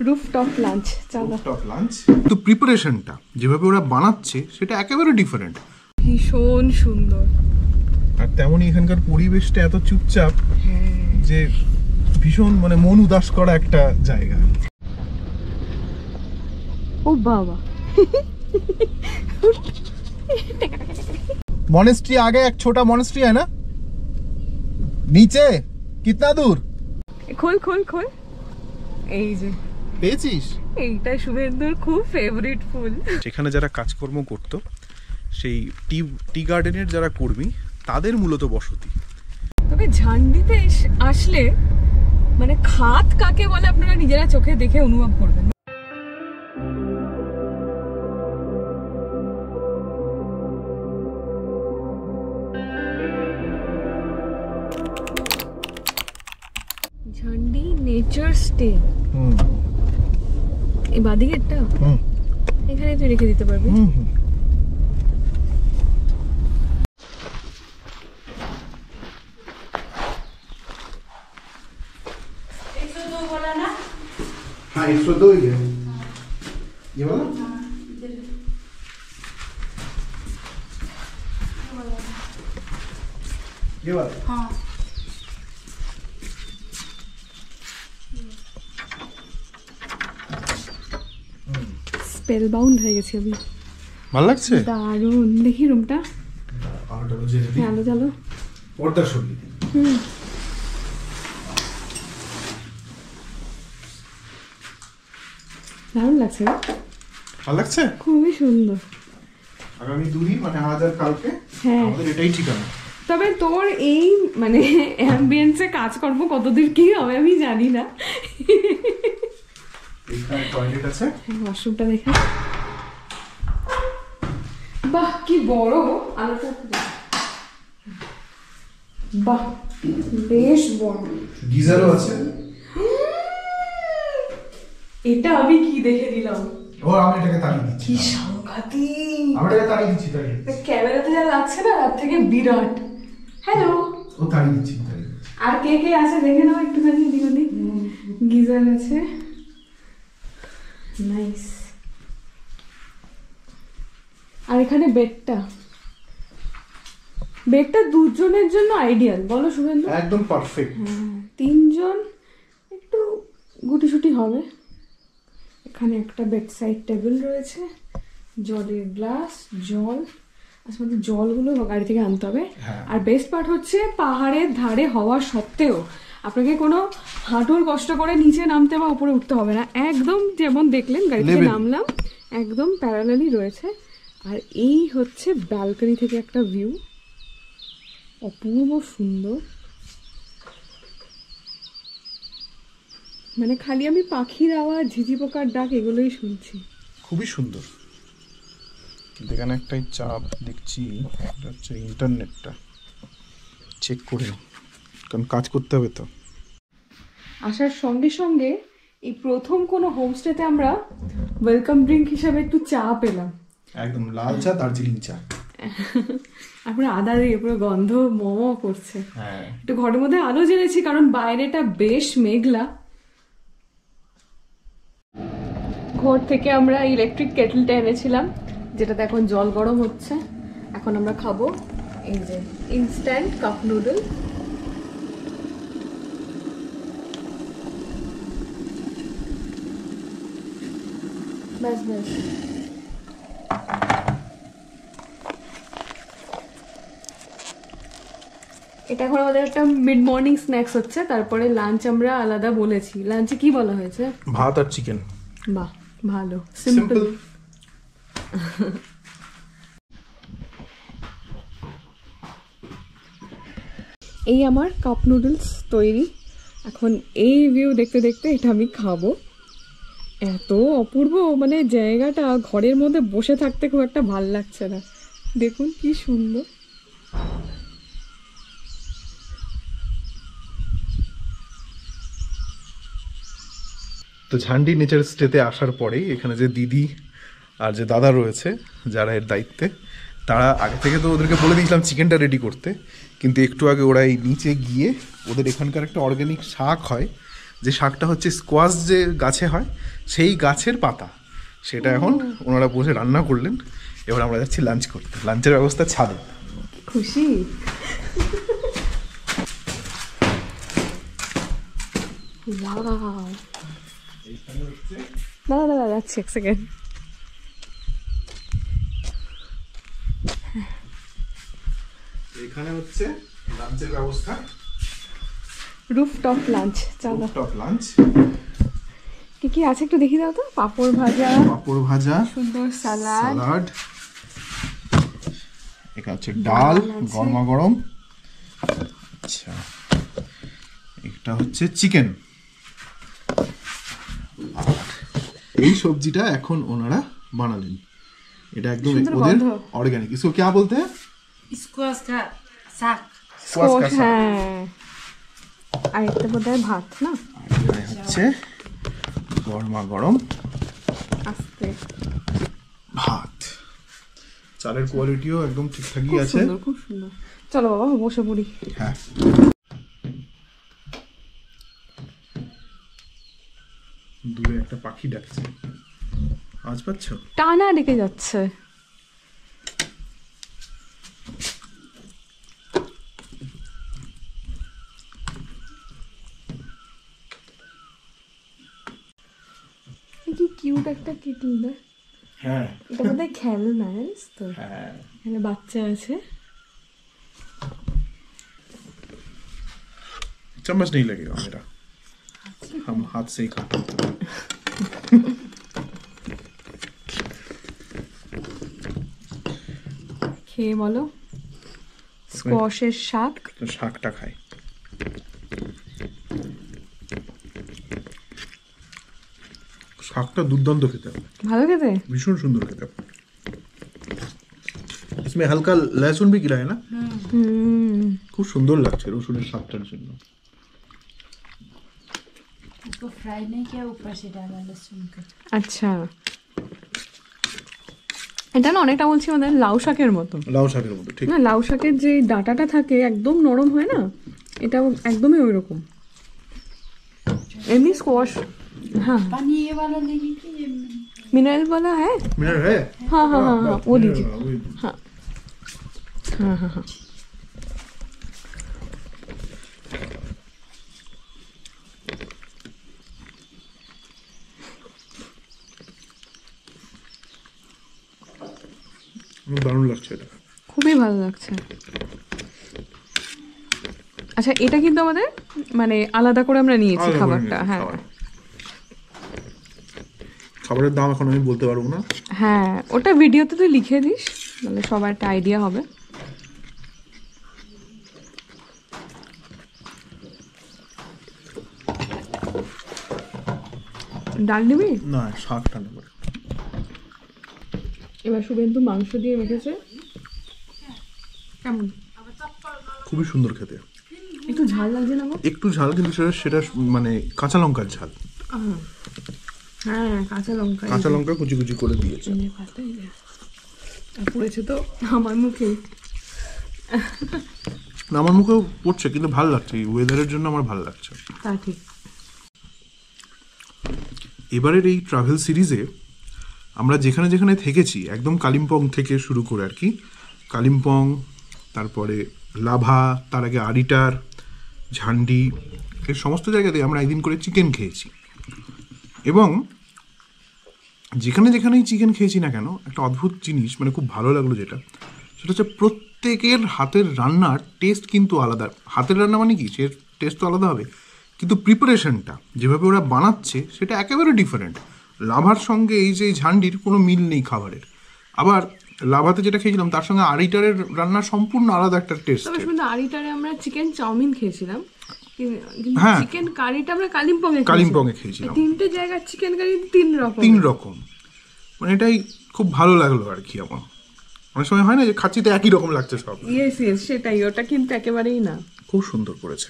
Rooftop lunch, চলো। Rooftop lunch, তো প্রিপারেশনটা যেভাবে ওরা বানাচ্ছে সেটা একেবারে ডিফারেন্ট, ভীষণ সুন্দর। আর তেমনই এখানকার পরিবেশটা এত চুপচাপ যে ভীষণ মানে মন উদাস করা একটা জায়গা। ও বাবা, मॉनेस्ट्री आगे एक छोटा मॉनेस्ट्री है ना, नीचे कितना दूर? খোল খোল খোল। এই যে পেয়েছিস, এইটা শুভেন্দুর খুব ফেভারিট ফুল। সেখানে যারা কাজকর্ম করতো সেই টি গার্ডেনের যারা কর্মী তাদের মূলত বসতি। তবে ঝান্ডিতে আসলে মানে খাত কাকে বলে আপনারা নিজেরা চোখে দেখে অনুভব করবেন। ঝান্ডি নেচার স্টে, এই বাদিকেরটা এখানে তুই রেখে দিতে পারবি। हाँ 102 ही है ये वाला। ये वाला हाँ। স্পেল বাউন্ড হয়ে গেছি আমি। ভালো লাগছে, দারুণ। দেখি রুমটা, চলো চলো। পর্দা সরিয়ে দারুণ লাগছে, ভালো লাগছে, খুবই সুন্দর। আগামী 2 দিন মানে আজ আর কালকে আমাদের এটাই ঠিকানা। তবে তোর এই মানে অ্যাম্বিয়েন্সে কাজকর্ম কতদূর কি হবে আমি জানি না। এখানে টয়লেট আছে, ওয়াশরুমটা দেখে, বাহ কি বড় আলোটা, বাহ বেশ বড়। গিজারও আছে। এটা আমি কি দেখে দিলাম, ও আমি এটাকে তাড়িয়ে দিচ্ছি, কি সাংঘাতিক। আমি এটাকে তাড়িয়ে দিচ্ছি, ক্যামেরাতে যা লাগছে না তার থেকে বিরাট। হ্যালো, ও তাড়িয়ে দিচ্ছি। আর কে কে আছে দেখে নাও একটুখানি, এদিক ওদিক। গিজার আছে, নাইস। আর এখানে বেডটা দুজনের জন্য আইডিয়াল, বলো শুভেন্দু? একদম পারফেক্ট। 3 জন একটু গুটিসুটি হবে। এখানে একটা বেড সাইড টেবিল রয়েছে, জলের গ্লাস, জল, আসলে জলগুলো গাড়ি থেকে আনতে হবে। আর বেস্ট পার্ট হচ্ছে পাহাড়ের ধারে হওয়া সত্ত্বেও আপনাকে কোনো হাঁটুর কষ্ট করে নিচে নামতে বা উপরে উঠতে হবে না, একদম যেমন দেখলেন গাড়ি থেকে নামলাম একদম প্যারালালি রয়েছে। আর এই হচ্ছে ব্যালকনি থেকে একটা ভিউ, অপূর্ব সুন্দর। মানে খালি আমি পাখির আওয়াজ, ঝিঝি পোকার ডাক এগুলোই শুনছি, খুবই সুন্দর। এখানে একটাই চাপ দেখছি, এটা হচ্ছে ইন্টারনেটটা চেক করে, কারণ কাজ করতে হবে তো। আসার সঙ্গে সঙ্গে এই প্রথম কোনো হোমস্টেতে আমরা ওয়েলকাম ড্রিঙ্ক হিসাবে একটু চা পেলাম, একদম লাল চা, দার্জিলিং চা। তারপরে আদা দিয়ে পুরো গন্ধ মোমো করছে। একটু ঘরের মধ্যে আলো জ্বেলেছি কারণ বাইরেটা বেশ মেঘলা। ঘর থেকে আমরা ইলেকট্রিক কেটলটা এনেছিলাম, যেটাতে এখন জল গরম হচ্ছে। এখন আমরা খাবো এই যে ইনস্ট্যান্ট কাপ নুডল। ব্যাস ব্যাস, এটা এখন আমাদের একটা মিড মর্নিং স্ন্যাক্স হচ্ছে। তারপরে লাঞ্চ আমরা আলাদা বলেছি। লাঞ্চে কি বলা হয়েছে? ভাত আর চিকেন। বাহ, ভালো, সিম্পল। এই আমার কাপ নুডলস তৈরি। এখন এই ভিউ দেখতে দেখতে এটা আমি খাবো। এত অপূর্ব মানে জায়গাটা, ঘরের মধ্যে বসে থাকতে খুব একটা ভাল লাগছে না। দেখুন কি সুন্দর। তো ঝান্ডি নেচার স্টেতে আসার পরেই এখানে যে দিদি আর যে দাদা রয়েছে যারা এর দায়িত্বে, তারা আগে থেকে তো ওদেরকে বলে দিয়েছিলাম চিকেনটা রেডি করতে, কিন্তু একটু আগে ওরা এই নিচে গিয়ে ওদের এখানকার একটা অর্গ্যানিক শাক হয়, যে শাকটা হচ্ছে স্কোয়াশ যে গাছে হয় সেই গাছের পাতা, সেটা এখন ওনারা বসে রান্না করলেন। এবার আমরা যাচ্ছি লাঞ্চ করতে, লাঞ্চের ব্যবস্থা ছাদে। খুশি। দাদা দাদা যাচ্ছি, এক সেকেন্ড। এখানে হচ্ছে লাঞ্চের ব্যবস্থা, রুফটপ লাঞ্চ। চলো, রুফটপ লাঞ্চ। কি কি আছে একটু দেখি দাও তো। পাঁপড় ভাজা, পাঁপড় ভাজা, সুন্দর সালাদ, সালাড, এখানে হচ্ছে ডাল গরমা গরম, আচ্ছা এটা হচ্ছে চিকেন। আর এই সবজিটা এখন ওনারা বানালেন, এটা একদম ওদের অর্গানিক। इसको क्या बोलते हैं? स्क्वाश का साग। স্কোয়াশ কা শাক। হ্যাঁ, আর একটা বোধহয় ভাত না। আর এখানে হচ্ছে গরমা গরম আস্তে ভাত। চালের কোয়ালিটিও একদম ঠিকঠাকই খুব আছে। সুন্দর, খুব সুন্দর। চলো বাবা বসে পড়ি। হ্যাঁ, দূরে একটা পাখি ডাকছে, আওয়াজ পাচ্ছ? টানা ডেকে যাচ্ছে। কি কিউট একটা কিটল না? হ্যাঁ এটা বোধহয় খেলনা, জানিস তো? হ্যাঁ, এখানে বাচ্চা আছে। चम्मच नहीं लगेगा मेरा, हम हाथ से ही खाते हैं। খেয়ে বলো। স্কোয়াশের শাক। তো শাকটা খাই। শাকটা দুর্দান্ত খেতে, ভালো খেতে। ভীষণ সুন্দর খেতে। इसमें हल्का लहसुन भी गिरा है ना, খুব সুন্দর লাগছে রসুনের স্বাদটার জন্য। उसको फ्राई नहीं किया, ऊपर से डाला लहसुन का। আচ্ছা, এটা না অনেকটা বলছি আমাদের লাউ শাকের মতো। লাউ শাকের মতো, ঠিক। না, লাউ শাকের যে ডাঁটাটা থাকে একদম নরম হয় না, এটা একদমই ওই রকম। এমনি স্কোয়াশ, हाँ पानी ये वाला लेगी कि ये मिनरल वाला है। मिनरल है, हाँ हाँ हाँ हाँ, वो दीजिए। वही। हाँ हाँ हाँ हाँ। আমার দারুণ লাগছে এটা, খুবই ভালো লাগছে। আচ্ছা, এটা কিন্তু আমাদের মানে আলাদা করে আমরা নিয়েছি আলাদা করে খাবারটা। নিয়েছি হ্যাঁ খাবার। খাবারের দাম এখন আমি বলতে পারবো না। হ্যাঁ, ওটা ভিডিওতে তুই লিখে দিস, তাহলে সবার একটা আইডিয়া হবে। ডাল নিবি? না, শাকটা নেব। এবার শুভেন্দু মাংস দিয়ে মেখেছে। কেমন? খুবই সুন্দর খেতে। একটু ঝাল লাগছে না গো? একটু ঝাল, কিন্তু সেটা সেটা মানে কাঁচা লঙ্কার ঝাল। হ্যাঁ, কাঁচা লঙ্কা। কাঁচা লঙ্কা কুচি কুচি করে দিয়েছে। এই যে পাতা, এই যে। আর পড়েছে তো আমার মুখে। না, আমার মুখেও পড়ছে, কিন্তু ভালো লাগছে, এই ওয়েদারের জন্য আমার ভালো লাগছে। তা ঠিক। এবারের এই ট্রাভেল সিরিজে আমরা যেখানে যেখানে থেকেছি, একদম কালিম্পং থেকে শুরু করে আর কি, কালিম্পং, তারপরে লাভা, তার আগে আরিটার, ঝান্ডি, এই সমস্ত জায়গাতে আমরা একদিন করে চিকেন খেয়েছি। এবং যেখানে যেখানেই চিকেন খেয়েছি না কেন, একটা অদ্ভুত জিনিস মানে খুব ভালো লাগলো যেটা, সেটা হচ্ছে প্রত্যেকের হাতের রান্নার টেস্ট কিন্তু আলাদা। হাতের রান্না মানে কি, সে টেস্ট তো আলাদা হবে, কিন্তু প্রিপারেশনটা যেভাবে ওরা বানাচ্ছে সেটা একেবারে ডিফারেন্ট। লাভার সঙ্গে এই যে ঝান্ডির কোনো মিল নেই খাবারের। আবার লাভাতে যেটা খেয়েছিলাম তার সঙ্গে আরিটারের রান্না সম্পূর্ণ আলাদা একটা টেস্ট। তবে শুনুন, আরিটারে আমরা চিকেন চাউমিন খেয়েছিলাম, কিন্তু হ্যাঁ। চিকেন কারিটা আমরা কালিম্পংয়ে কালিম্পংয়ে খেয়েছিলাম। তিনটে জায়গার চিকেন কারি তিন রকম। মানে এটাই খুব ভালো লাগলো আর কি আমার। অনেক সময় হয় না যে খাচ্ছি তো একই রকম লাগছে সব। ইয়েস ইয়েস, সেটাই। ওটা কিন্তু একেবারেই না। খুব সুন্দর করেছে।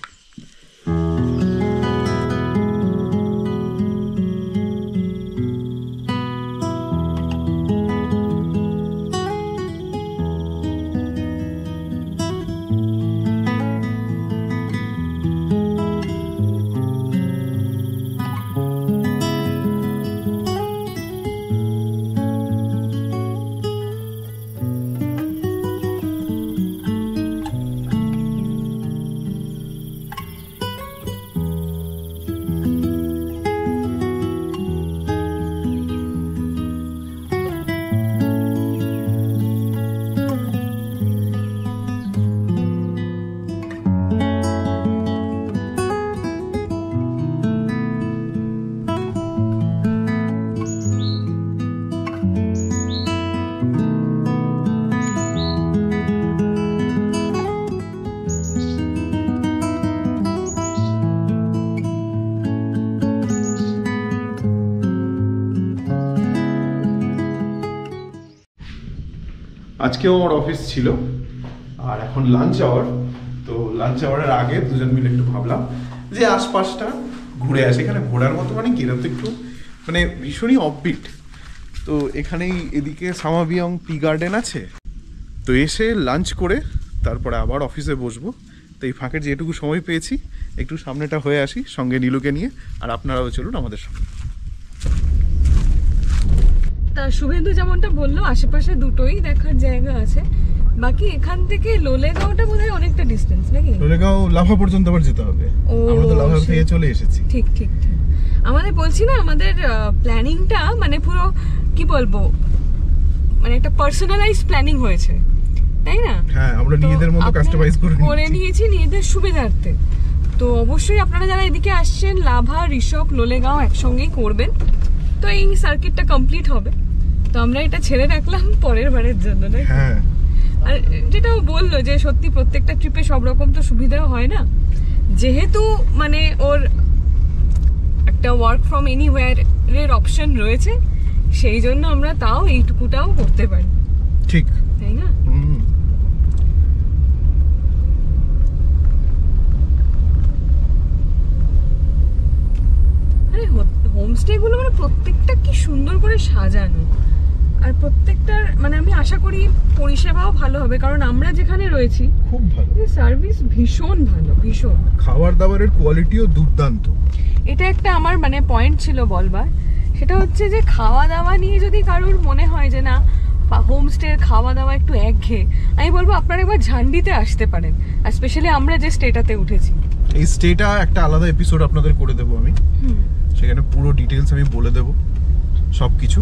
আজকেও আমার অফিস ছিল, আর এখন লাঞ্চ আওয়ার। তো লাঞ্চ আওয়ারের আগে দুজন মিলে একটু ভাবলাম যে আশপাশটা ঘুরে আসে। এখানে ঘোরার মতো মানে কি, এরকম একটু মানে ভীষণই অফবিট। তো এখানেই এদিকে সামাবিয়ং টি গার্ডেন আছে, তো এসে লাঞ্চ করে তারপরে আবার অফিসে বসবো। তো এই ফাঁকে যেটুকু সময় পেয়েছি একটু সামনেটা হয়ে আসি সঙ্গে নীলুকে নিয়ে, আর আপনারাও চলুন আমাদের সঙ্গে। তা শুভেন্দু যেমনটা বললো, আশেপাশে দুটোই দেখার জায়গা আছে। বাকি এখান থেকে লোলেগাঁওটা বোধহয় অনেকটা ডিস্টেন্স নাকি? লোলেগাঁও লাভা পর্যন্ত আবার যেতে হবে। আমরা তো লাভা থেকে চলে এসেছি। ঠিক ঠিক ঠিক। আমাদের বলছি না, আমাদের প্ল্যানিংটা মানে পুরো কি বলবো, মানে একটা পার্সোনালাইজ প্ল্যানিং হয়েছে, তাই না? হ্যাঁ, আমরা নিজেদের মতো কাস্টমাইজ করে নিয়েছি নিজেদের সুবিধার্থে। তো অবশ্যই আপনারা যারা এদিকে আসছেন, লাভা, ঋষভ, লোলেগাঁও একসঙ্গেই করবেন, তো এই সার্কিটটা কমপ্লিট হবে। তো আমরা এটা ছেড়ে রাখলাম পরের বারের জন্য, না? হ্যাঁ। আর যেটাও বললো যে সত্যি প্রত্যেকটা ট্রিপে সব রকম তো সুবিধাও হয় না, যেহেতু মানে ওর একটা ওয়ার্ক ফ্রম এনিওয়্যার এর অপশন রয়েছে, সেই জন্য আমরা তাও এইটুকুটাও করতে পারি, ঠিক তাই না? আরে হোমস্টে গুলো মানে প্রত্যেকটা কি সুন্দর করে সাজানো, আর প্রত্যেকটার মানে আমি আশা করি পরিষেবাও ভালো হবে, কারণ আমরা যেখানে রয়েছি খুব ভালো সার্ভিস, ভীষণ ভালো, ভীষণ। খাবার দাবারের কোয়ালিটিও দুর্দান্ত। এটা একটা আমার মানে পয়েন্ট ছিল বলবার, সেটা হচ্ছে যে খাওয়া দাওয়া নিয়ে যদি কারোর মনে হয় যে না হোমস্টের খাওয়া দাওয়া একটু একঘেয়ে, আমি বলবো আপনারা একবার ঝান্ডিতে আসতে পারেন, আর স্পেশালি আমরা যে স্টেটাতে উঠেছি। এই স্টেটা একটা আলাদা এপিসোড আপনাদের করে দেবো আমি, সেখানে পুরো ডিটেলস আমি বলে দেবো সব কিছু।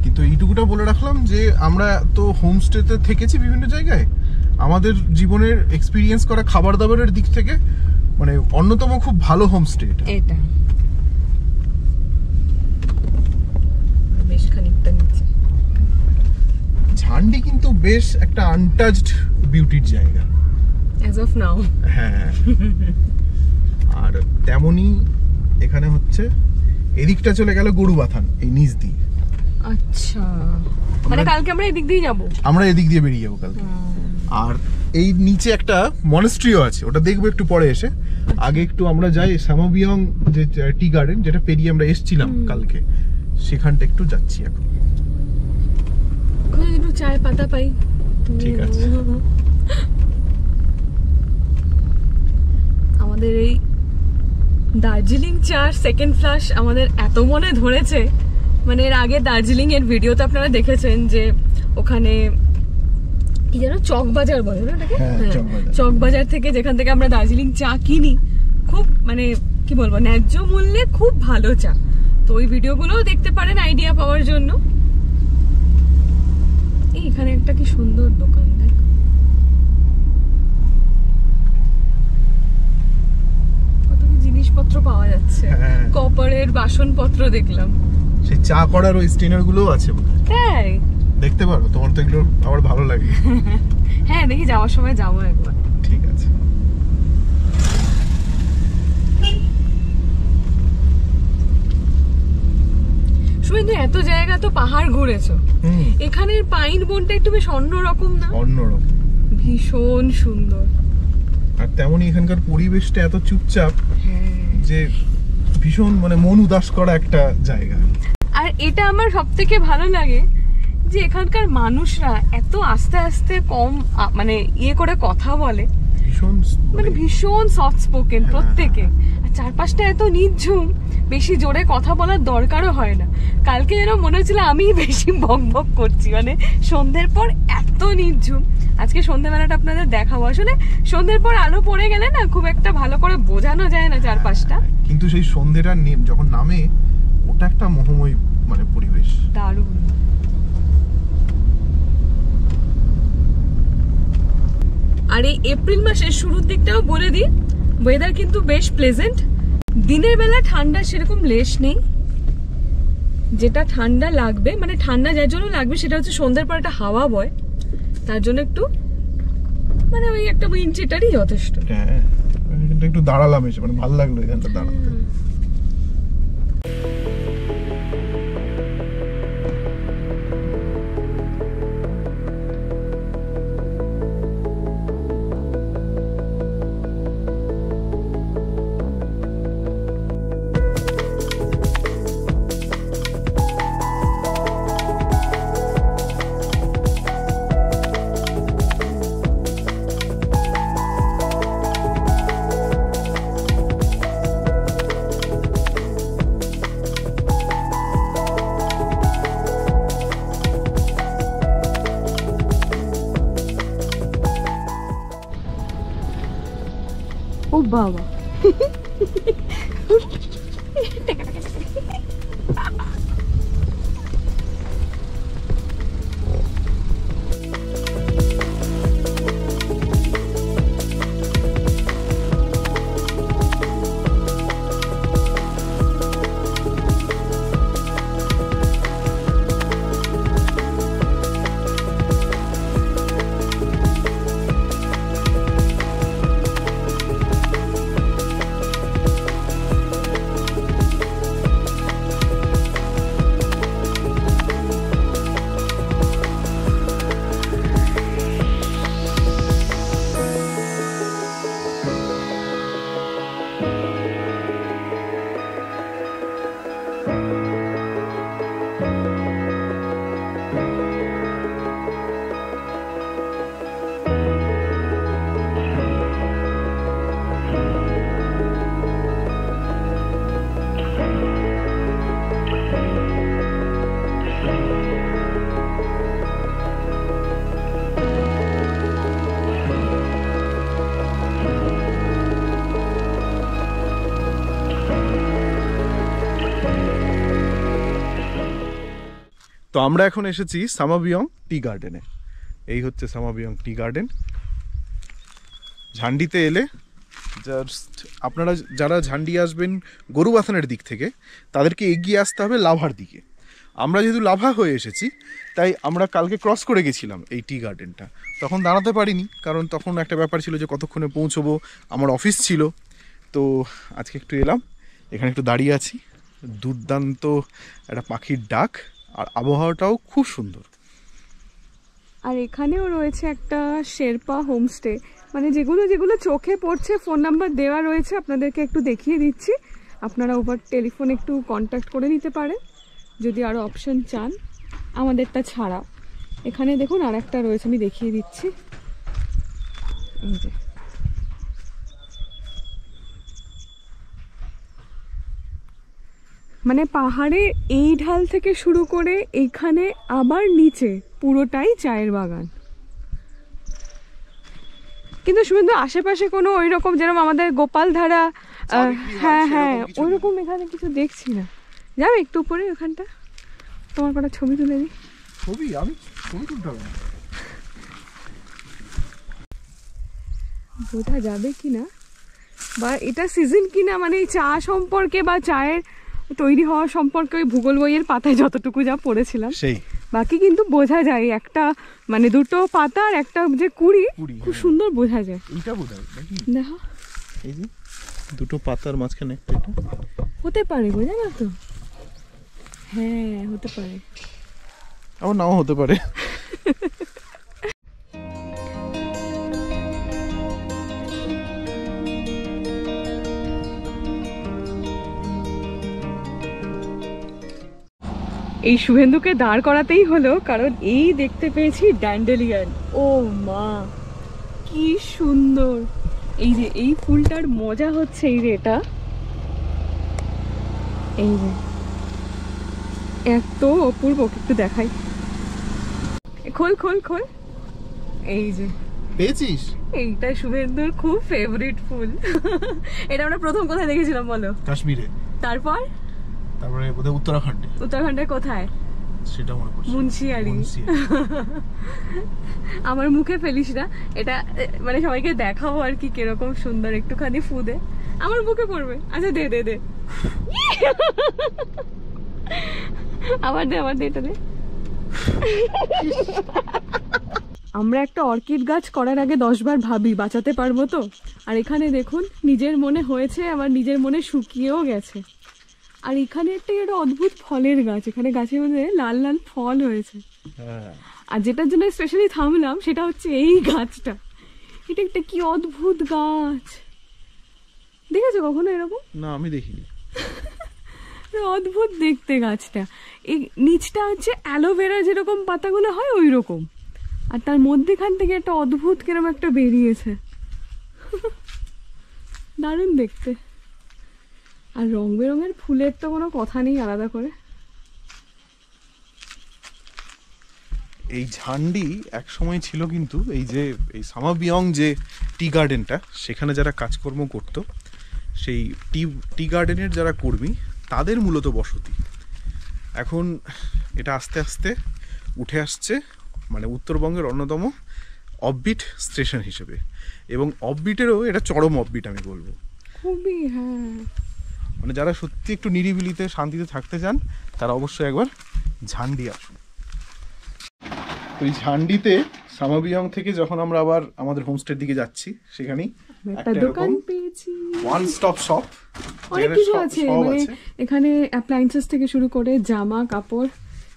কিন্তু এইটুকুটা বলে রাখলাম যে আমরা তো হোমস্টেতে থেকেছি বিভিন্ন জায়গায়, আমাদের জীবনের এক্সপিরিয়েন্স করা খাবার দাবারের দিক থেকে মানে অন্যতম খুব ভালো হোমস্টে এটা। বেশ খানিকটা নিচে ঝান্ডি কিন্তু বেশ একটা আনটাচড বিউটির জায়গা অ্যাজ অফ নাও। হ্যাঁ, আর তেমনি এখানে হচ্ছে এদিকটা চলে গেল গরুবাথান এই নিচ দিয়ে। আচ্ছা, মানে কালকে আমরা এদিক দিয়ে যাবো, আমরা এদিক দিয়ে বেরিয়ে যাবো কালকে। আর এই নিচে একটা মনেস্ট্রিও আছে, ওটা দেখবো একটু পরে এসে। আগে একটু আমরা যাই সামাবিয়ং যে টি গার্ডেন, যেটা পেরিয়ে আমরা এসেছিলাম কালকে, সেখানটা একটু যাচ্ছি এখন। একটু চায়ের পাতা পাই। ঠিক আছে। আমাদের এই দার্জিলিং চার সেকেন্ড ফ্লাশ আমাদের এত মনে ধরেছে, মানে এর আগে দার্জিলিং এর ভিডিওতে আপনারা দেখেছেন যে ওখানে কি যেন চকবাজার বলে না ওটাকে, চকবাজার থেকে যেখান থেকে আমরা দার্জিলিং চা কিনি, খুব মানে কি বলবো ন্যায্য মূল্যে খুব ভালো চা। তো ওই ভিডিওগুলোও দেখতে পারেন আইডিয়া পাওয়ার জন্য। এখানে একটা কি সুন্দর দোকান, দেখ কত কি জিনিসপত্র পাওয়া যাচ্ছে, কপারের বাসনপত্র দেখলাম, সেই চা করার ওই স্টেনার গুলো আছে বোধহয়। তাই দেখতে পারো, তোমার তো এগুলো আমার ভালো লাগে। হ্যাঁ, দেখি যাওয়ার সময় যাবো একবার। ঠিক আছে। শুধু এত জায়গা তো পাহাড় ঘুরেছো, এখানের পাইন বনটা একটু বেশ অন্যরকম না? অন্যরকম, ভীষণ সুন্দর। আর তেমনি এখানকার পরিবেশটা এত চুপচাপ যে ভীষণ মানে মন উদাস করা একটা জায়গা। আর এটা আমার সব থেকে ভালো লাগে যে এখানকার মানুষরা এত আস্তে আস্তে কম মানে ইয়ে করে কথা বলে, মানে ভীষণ সফট স্পোকেন প্রত্যেকে। আর চারপাশটা এত নির্ঝুম, বেশি জোরে কথা বলার দরকারও হয় না। কালকে যেন মনে হচ্ছিল আমি বেশি বক বক করছি, মানে সন্ধ্যের পর এত নির্ঝুম। আজকে সন্ধ্যেবেলাটা আপনাদের দেখাবো। আসলে সন্ধ্যের পর আলো পড়ে গেলে না খুব একটা ভালো করে বোঝানো যায় না চারপাশটা, কিন্তু সেই সন্ধ্যেটা যখন নামে ওটা একটা মোহময় মানে পরিবেশ, দারুণ। আর এই এপ্রিল মাসের শুরুর দিকটাও বলে দিই, ওয়েদার কিন্তু বেশ প্লেজেন্ট। দিনের বেলা ঠান্ডা সেরকম লেশ নেই, যেটা ঠান্ডা লাগবে মানে ঠান্ডা যার জন্য লাগবে সেটা হচ্ছে সন্ধ্যার পর একটা হাওয়া বয়, তার জন্য একটু মানে ওই একটা উইন্ড চিটারই যথেষ্ট। হ্যাঁ, একটু দাঁড়ালাম এসে, মানে ভালো লাগলো এখানটা দাঁড়াতে। বাবা তো আমরা এখন এসেছি সামাবিয়ং টি গার্ডেনে। এই হচ্ছে সামাবিয়ং টি গার্ডেন। ঝান্ডিতে এলে জাস্ট আপনারা যারা ঝান্ডি আসবেন গরুবাথানের দিক থেকে, তাদেরকে এগিয়ে আসতে হবে লাভার দিকে। আমরা যেহেতু লাভা হয়ে এসেছি, তাই আমরা কালকে ক্রস করে গেছিলাম এই টি গার্ডেনটা। তখন দাঁড়াতে পারিনি, কারণ তখন একটা ব্যাপার ছিল যে কতক্ষণে পৌঁছবো, আমার অফিস ছিল। তো আজকে একটু এলাম, এখানে একটু দাঁড়িয়ে আছি। দুর্দান্ত একটা পাখির ডাক, আর আবহাওয়াটাও খুব সুন্দর। আর এখানেও রয়েছে একটা শেরপা হোমস্টে, মানে যেগুলো যেগুলো চোখে পড়ছে ফোন নাম্বার দেওয়া রয়েছে, আপনাদেরকে একটু দেখিয়ে দিচ্ছি। আপনারা ওভার টেলিফোন একটু কন্ট্যাক্ট করে নিতে পারেন যদি আরও অপশন চান, আমাদেরটা ছাড়া। এখানে দেখুন আর একটা রয়েছে, আমি দেখিয়ে দিচ্ছি। এই যে মানে পাহাড়ে এই ঢাল থেকে শুরু করে এইখানে আবার নিচে পুরোটাই চায়ের বাগান। কিন্তু শুধু আশেপাশে কোনো ওই রকম যেরকম আমাদের গোপালধারা, হ্যাঁ হ্যাঁ ওই রকম এখানে কিছু দেখছি না। যাবে একটু উপরে ওখানটা, তোমার কটা ছবি তুলে দিই। ছবি আমি ছবি তুলতে হবে না, বোঝা যাবে কিনা বা এটা সিজন কিনা, মানে এই চা সম্পর্কে বা চায়ের তৈরি হওয়া সম্পর্কে ওই ভূগোল বইয়ের পাতায় যতটুকু যা পড়েছিলাম সেই বাকি কিন্তু বোঝা যায়। একটা মানে দুটো পাতা আর একটা যে কুড়ি খুব সুন্দর বোঝা যায়। এইটা বোধহয় নাকি, দেখো এই যে দুটো পাতার মাঝখানে একটা, এটা হতে পারে, বোঝা না তো? হ্যাঁ হতে পারে, আবার নাও হতে পারে। এই শুভেন্দুকে দাঁড় করাতেই হলো, কারণ এই দেখতে পেয়েছি ড্যান্ডেলিয়ান। ও মা কি সুন্দর! এই যে এই ফুলটার মজা হচ্ছে এই যে এটা, এই যে এত অপূর্ব, একটু দেখাই। খোল খোল খোল, এই যে পেয়েছিস? এইটা শুভেন্দুর খুব ফেভারিট ফুল। এটা আমরা প্রথম কোথায় দেখেছিলাম বলো? কাশ্মীরে। তারপরে বোধহয় উত্তরাখণ্ডে। উত্তরাখণ্ডের কোথায় সেটা মনে পড়ছে, মুন্সিয়ারি। আমার মুখে ফেলিস না এটা, মানে সবাইকে দেখাও আর কি কিরকম সুন্দর। একটুখানি ফু দে, আমার মুখে পড়বে। আচ্ছা দে দে দে, আবার দে, আবার দে, এটা দে। আমরা একটা অর্কিড গাছ করার আগে 10 বার ভাবি বাঁচাতে পারবো তো। আর এখানে দেখুন নিজের মনে হয়েছে, আবার নিজের মনে শুকিয়েও গেছে। আর এখানে একটা অদ্ভুত ফলের গাছ, এখানে গাছের মধ্যে লাল লাল ফল হয়েছে। আর যেটার জন্য স্পেশালি থামলাম সেটা হচ্ছে এই গাছটা। এটা একটা কি অদ্ভুত গাছ, দেখেছো কখনো এরকম? না আমি দেখিনি। অদ্ভুত দেখতে গাছটা। এই নিচটা হচ্ছে অ্যালোভেরা যেরকম পাতাগুলো হয় ওই রকম, আর তার মধ্যেখান থেকে একটা অদ্ভুত কিরকম একটা বেরিয়েছে। দারুণ দেখতে। আর রং বেরঙের ফুলের তো কোনো কথা নেই আলাদা করে। এই ঝান্ডি এক সময় ছিল কিন্তু এই যে এই সামাবিয়ং যে টি গার্ডেনটা, সেখানে যারা কাজকর্ম করত, সেই টি গার্ডেনের যারা কর্মী তাদের মূলত বসতি। এখন এটা আস্তে আস্তে উঠে আসছে মানে উত্তরবঙ্গের অন্যতম অফবিট স্টেশন হিসেবে, এবং অফবিটেরও এটা চরম অফবিট আমি বলবো। খুবই, হ্যাঁ। মানে যারা সত্যি একটু নিরিবিলিতে শান্তিতে থাকতে চান তারা অবশ্যই একবার ঝান্ডি আসুন। ওই ঝান্ডিতে সামাবিয়ং থেকে যখন আমরা আবার আমাদের হোমস্টের দিকে যাচ্ছি, সেখানেই একটা দোকান পেয়েছি, ওয়ান স্টপ শপ, অনেক কিছু আছে। মানে এখানে অ্যাপ্লায়েন্সেস থেকে শুরু করে জামা কাপড়।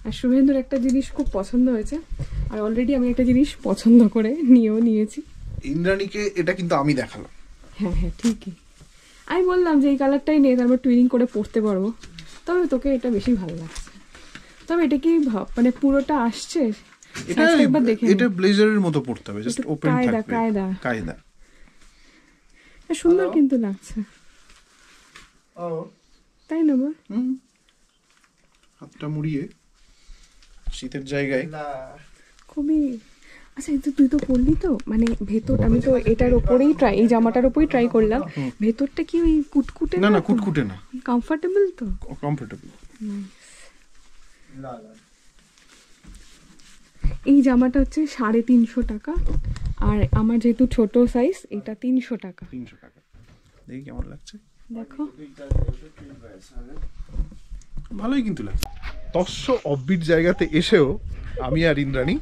আর শুভেন্দুর একটা জিনিস খুব পছন্দ হয়েছে, আর অলরেডি আমি একটা জিনিস পছন্দ করে নিয়েছি। ইন্দ্রাণীকে এটা কিন্তু আমি দেখালাম। হ্যাঁ হ্যাঁ, ঠিকই। আমি বললাম যে এই কালারটাই নিয়ে তারপর টুইনিং করে পরতে পারবো, তবে তোকে এটা বেশি ভালো লাগছে। তবে এটা কি মানে পুরোটা আসছে? এটা ব্লেজারের মতো পড়তে হবে, জাস্ট ওপেন থাকবে, কায়দা। সুন্দর কিন্তু লাগছে, তাই না বল? হাতটা মুড়িয়ে শীতের জায়গায় খুবই। আচ্ছা, তুই তো পরলি তো, মানে ভেতর, আমি তো এটার ওপরেই এই জামাটার ওপরেই ট্রাই করলাম। ভেতরটা কি ওই কুটকুটে? না, কুটকুটে না, কমফোর্টেবল তো, কমফোর্টেবল। এই জামাটা হচ্ছে 350 টাকা, আর আমার যেহেতু ছোট সাইজ, এটা 300 টাকা। 300 টাকা। দেখি কেমন লাগছে, দেখো। ভালোই কিন্তু লাগছে। তস্য অফবিট জায়গাতে এসেও আমি আর ইন্দ্রাণী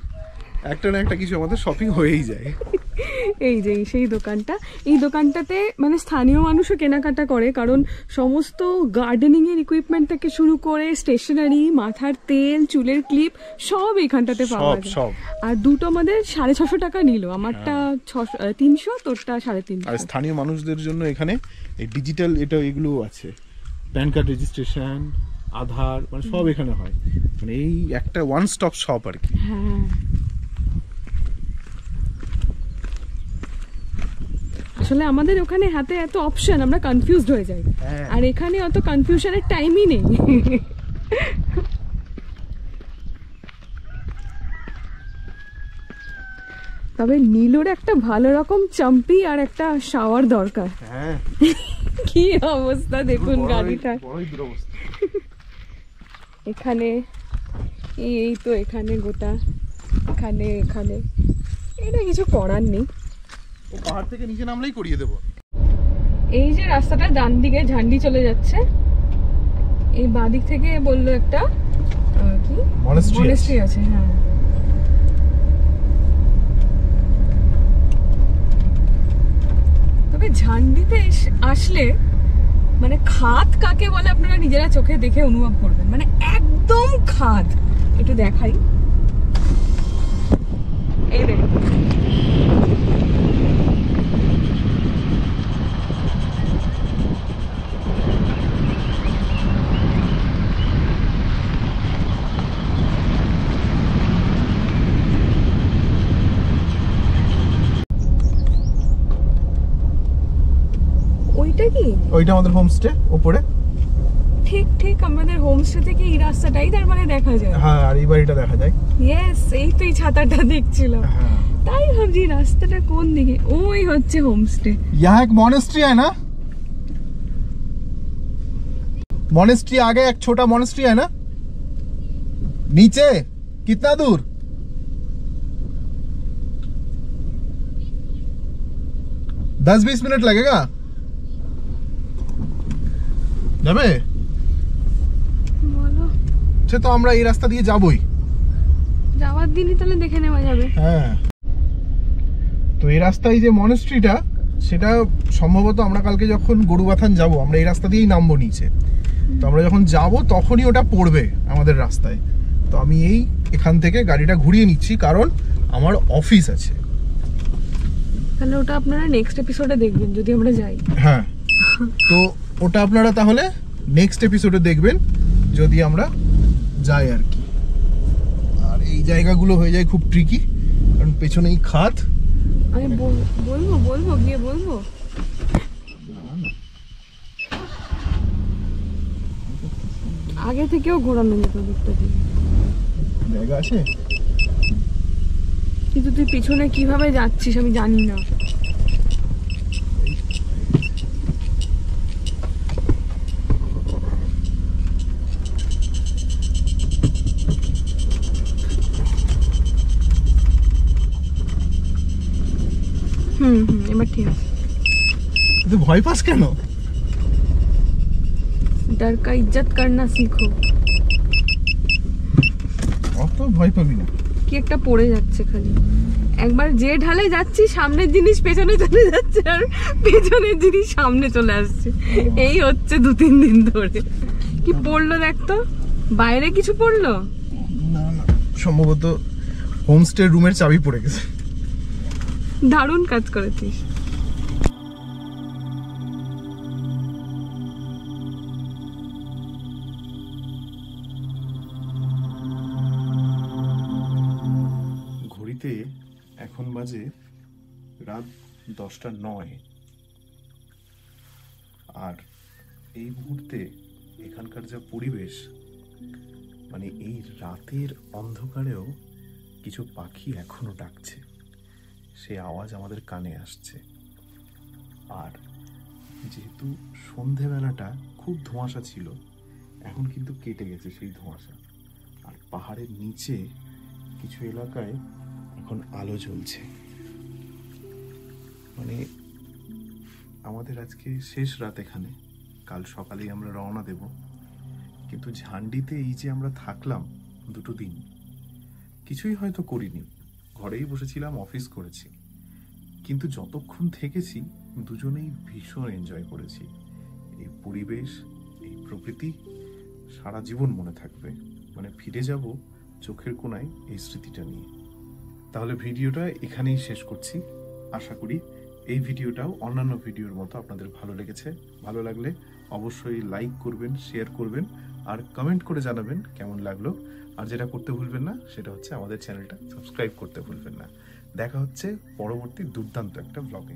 একটা না একটা কিছু আমাদের শপিং হয়েই যায়। এই যে সেই দোকানটা, এই দোকানটাতে মানে স্থানীয় মানুষও কেনাকাটা করে, কারণ সমস্ত গার্ডেনিং এর ইকুইপমেন্ট থেকে শুরু করে স্টেশনারি, মাথার তেল, চুলের ক্লিপ সব এইখানটাতে পাওয়া যায়। আর দুটো আমাদের 650 টাকা নিল, আমারটা 300, তোরটা 350। আর স্থানীয় মানুষদের জন্য এখানে এই ডিজিটাল এগুলো আছে, প্যান কার্ড রেজিস্ট্রেশন, আধার, মানে সব এখানে হয়। মানে এই একটা ওয়ান স্টপ শপ আর কি। হ্যাঁ, আসলে আমাদের ওখানে হাতে এত অপশন, আমরা কনফিউজড হয়ে যাই, আর এখানে অত কনফিউশনের টাইমই নেই। তবে নীলুর একটা ভালো রকম চাম্পি আর একটা শাওয়ার দরকার। কি অবস্থা দেখুন গাড়িটা এখানে, এই তো এখানে গোটা, এখানে এটা কিছু করার নেই, ও পাহাড় থেকে নিচে নামলেই করিয়ে দেবো। এই যে রাস্তাটা ডান দিকে ঝান্ডি চলে যাচ্ছে, এই বাঁদিক থেকে বললো একটা কি মনেস্ট্রি আছে। হ্যাঁ, তবে ঝান্ডিতে আসলে মানে খাদ কাকে বলে আপনারা নিজেরা চোখে দেখে অনুভব করবেন, মানে একদম খাদ। একটু দেখাই, এই দেখুন, ওইটা কি? ওইটা আমাদের হোমস্টে ওপরে। ঠিক আমাদের হোমস্টে থেকে এই রাস্তাটাই তার মানে দেখা যায়। হ্যাঁ, আর এই বাড়িটা দেখা যায়। ইয়েস, এই তো এই ছাতাটা দেখছিলাম, তাই ভাবছি রাস্তাটা কোন দিকে। ওই হচ্ছে হোমস্টে। यहाँ एक मॉनेस्ट्री है ना, मॉनेस्ट्री आगे एक छोटा मॉनेस्ट्री है ना, नीचे कितना दूर? दस 20 मिनट लगेगा যাবে। বলো, সে তো আমরা এই রাস্তা দিয়ে যাবই, যাওয়ার দিনই তাহলে দেখে নেওয়া যাবে। হ্যাঁ, তো এই রাস্তায় যে মনেস্ট্রিটা, সেটা সম্ভবত আমরা কালকে যখন গরুবাথান যাব, আমরা এই রাস্তা দিয়েই নামবো নিচে। তো আমরা যখন যাব তখনই ওটা পড়বে আমাদের রাস্তায়। তো আমি এখান থেকে গাড়িটা ঘুরিয়ে নিচ্ছি, কারণ আমার অফিস আছে। তাহলে ওটা আপনারা নেক্সট এপিসোডে দেখবেন যদি আমরা যাই। হ্যাঁ, তো ওটা আপনারা তাহলে নেক্সট এপিসোডে দেখবেন যদি আমরা যাই আর কি। আর এই জায়গাগুলো হয়ে যায় খুব ট্রিকি, কারণ পেছনেই খাত। আমি বলবো গিয়ে বলবো। আগে থেকেও ঘোরানো যেত দিকটা দিয়ে। জায়গা আছে। কিন্তু তুই পিছনে কিভাবে যাচ্ছিস আমি জানি না। এবার ঠিক আছে। তুই ভয় পাস কেন? डर का इज्जत करना सीखो। অত ভয় পাবি না। কি একটা পড়ে যাচ্ছে খালি। একবার যে ঢালে যাচ্ছি সামনের জিনিস পেছনে চলে যাচ্ছে আর পেছনের জিনিস সামনে চলে আসছে। এই হচ্ছে 2-3 দিন ধরে। কি পড়লো দেখ তো, বাইরে কিছু পড়লো? না না, সম্ভবত হোমস্টে রুমের চাবি পড়ে গেছে। দারুণ কাজ করেছিস। ঘড়িতে এখন বাজে রাত 10:09, আর এই মুহূর্তে এখানকার যা পরিবেশ, মানে এই রাতের অন্ধকারেও কিছু পাখি এখনো ডাকছে, সে আওয়াজ আমাদের কানে আসছে। আর যেহেতু সন্ধেবেলাটা খুব ধোঁয়াশা ছিল, এখন কিন্তু কেটে গেছে সেই ধোঁয়াশা, আর পাহাড়ের নিচে কিছু এলাকায় এখন আলো জ্বলছে। মানে আমাদের আজকে শেষ রাত এখানে, কাল সকালেই আমরা রওনা দেব। কিন্তু ঝান্ডিতে এই যে আমরা থাকলাম 2 দিন, কিছুই হয়তো করিনি, ঘরেই বসেছিলাম, অফিস করেছি, কিন্তু যতক্ষণ থেকেছি দুজনেই ভীষণ এনজয় করেছি। এই পরিবেশ, এই প্রকৃতি সারা জীবন মনে থাকবে। মানে ফিরে যাব চোখের কোণায় এই স্মৃতিটা নিয়ে। তাহলে ভিডিওটা এখানেই শেষ করছি। আশা করি এই ভিডিওটাও অন্যান্য ভিডিওর মতো আপনাদের ভালো লেগেছে। ভালো লাগলে অবশ্যই লাইক করবেন, শেয়ার করবেন, আর কমেন্ট করে জানাবেন কেমন লাগলো। আর যেটা করতে ভুলবেন না সেটা হচ্ছে আমাদের চ্যানেলটা সাবস্ক্রাইব করতে ভুলবেন না। দেখা হচ্ছে পরবর্তী দুর্দান্ত একটা ব্লগে।